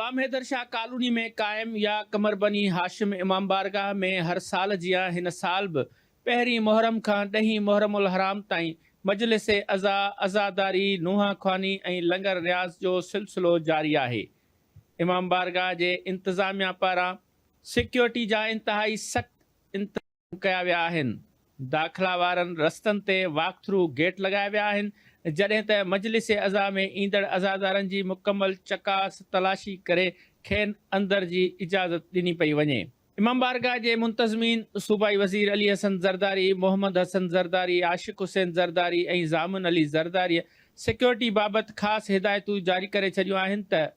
इमाम हैदर शाह कॉलोनी में कायम या कमर बनी हाशिम इमाम बारगाह में हर साल जिया हिन साल भी पहिरीं मुहर्रम खां 10 मुहर्रमुल हराम ताईं मजलिस अज़ादारी नुहा ख्वानी ऐं लंगर रियाज़ जो सिलसिलो जारी आहे। इमाम बारगाह जे इंतज़ामिया पारां सिक्योरिटी जा इंतहाई सख़्त इंतज़ाम कया विया आहिनि। दाख़िला वारनि रस्तनि ते वॉक थ्रू गेट लॻाया विया आहिनि, जॾहिं त मजलिस अज़ा में ईंदड़ अज़ादारनि जी मुकमल चकास तलाशी करे खेनि अंदरि जी इजाज़त ॾिनी पई वञे। इमाम बारगाह जे मुंतज़मीन सूबाई वज़ीर अली हसन ज़रदारी, मोहम्मद हसन ज़रदारी, आशिक़ हुसैन ज़रदारी ऐं ज़ामुन अली ज़रदारी सिक्योरिटी बाबति ख़ासि हिदायतूं जारी करे छॾियूं आहिनि त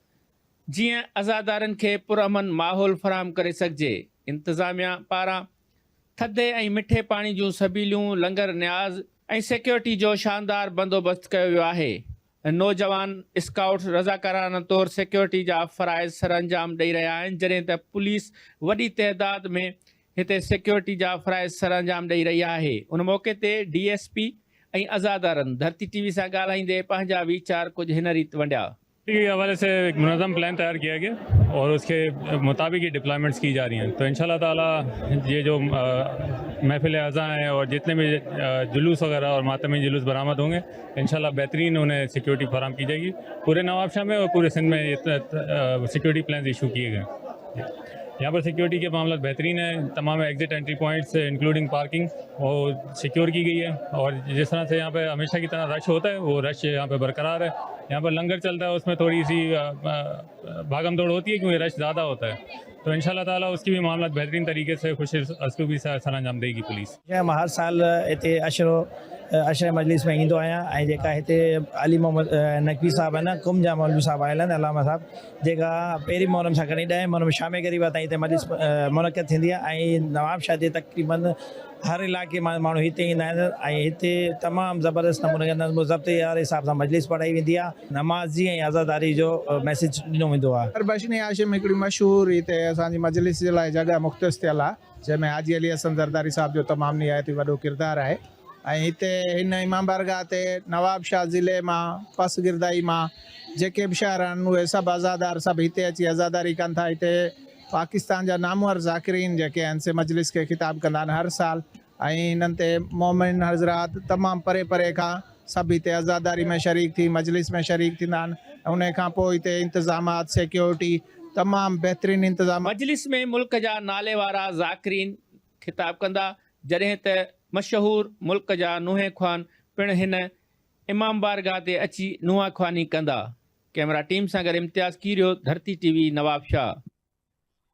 जीअं अज़ादारनि खे पुरअमन माहौल फ़राहम करे सघिजे। इंतज़ामिया पारां थधे ऐं मिठे पाणी जूं सबीलियूं, लंगर न्याज़ ऐं सिक्योरिटी जो शानदार बंदोबस्त कयो वियो आहे। नौजवान स्काउट रज़ाकाराना तौरु सिक्योरिटी जा फ़राइज़ सरअंजाम ॾेई रहिया आहिनि, जॾहिं त पुलिस वॾी तइदाद में हिते सिक्योरिटी जा फ़राइज़ सरअंजाम ॾेई रही आहे। उन मौक़े ते DSP ऐं अज़ादारनि धरती TV सां ॻाल्हाईंदे पंहिंजा वीचार कुझु हिन रीति वंडिया। के हवाले से एक मुनज़्ज़म प्लान तैयार किया गया और उसके मुताबिक ही डिप्लॉयमेंट्स की जा रही हैं। तो इंशाल्लाह ताला ये जो महफिल अज़ा हैं और जितने भी जुलूस वगैरह और मातमी जुलूस बरामद होंगे, इंशाल्लाह बेहतरीन उन्हें सिक्योरिटी फराहम की जाएगी। पूरे नवाबशाह में और पूरे सिंध में सिक्योरिटी प्लान इशू किए गए। यहाँ पर सिक्योरिटी के मामला बेहतरीन है। तमाम exit entry points including parking वो सिक्योर की गई है और जिस तरह से यहाँ पे हमेशा की तरह रश होता है वो रश यहाँ पे बरकरार है। यहाँ पर लंगर चलता है, उसमें थोड़ी सी भागम दौड़ होती है क्योंकि रश ज़्यादा होता है। तो इंशाल्लाह ताला उसकी भी मामला बेहतरीन तरीके से खुश असलूबी से सरअंजाम देगी पुलिस। मां हर साल हिते अशर मजलिस में ईंदो आहियां ऐं जेका हिते अली मोहम्मद नकवी साहब आहिनि, कुम जा मौलवी साहब आयल आहिनि, अलामा साहब, जेका पहिरीं मुहर्रम सां खणी 10 मुहर्रम शाम ग़रीबा ताईं हिते मजलिस मुनक़िद थींदी आहे ऐं नवाबशाह जे तक़रीबन हर इलाइक़े मां माण्हू हिते ईंदा आहिनि ऐं हिते तमामु ज़बरदस्त नमूने नज़्म ज़ब्त वारे हिसाब सां मजलिस पढ़ाई वेंदी आहे। नमाज़ी ऐं आज़ादारी जो मैसेज ॾिनो वेंदो आहे। बशनी हाशिम हिकिड़ी मशहूरु हिते असांजी मजलिस जे लाइ जॻह मुख़्तस थियल आहे, जंहिंमें हाजी अली हसन ज़रदारी साहब जो तमामु निहायती वॾो किरदारु आहे। ऐं हिते हिन इमाम बारगाह ते नवाबशाह ज़िले मां पस गिरदाई मां जेके बि शहर आहिनि उहे सभु आज़ादार सभु हिते अची आज़ादारी कनि था। हिते पाकिस्तान जा नामवर ज़ाकिरीन जेके आहिनि से मजलिस खे ख़िताब कंदा आहिनि हर साल ऐं हिननि ते मोमिन हज़रात तमामु परे परे खां सभु हिते आज़ादारी में शरीक थी मजलिस में शरीक थींदा आहिनि। उन खां पोइ हिते इंतज़ामात सिक्योरिटी तमामु बहितरीन इंतज़ाम। मजलिस में मुल्क जा नाले वारा ज़ाकिरीन ख़िताब कंदा, जॾहिं त मशहूर मुल्क जा नुहे ख्वान पिण हिन इमाम बारगाह ते अची नुहा ख्वानी कंदा। कैमरा टीम सां गॾु इम्तियाज़ कीरियो, धरती TV, नवाबशाह।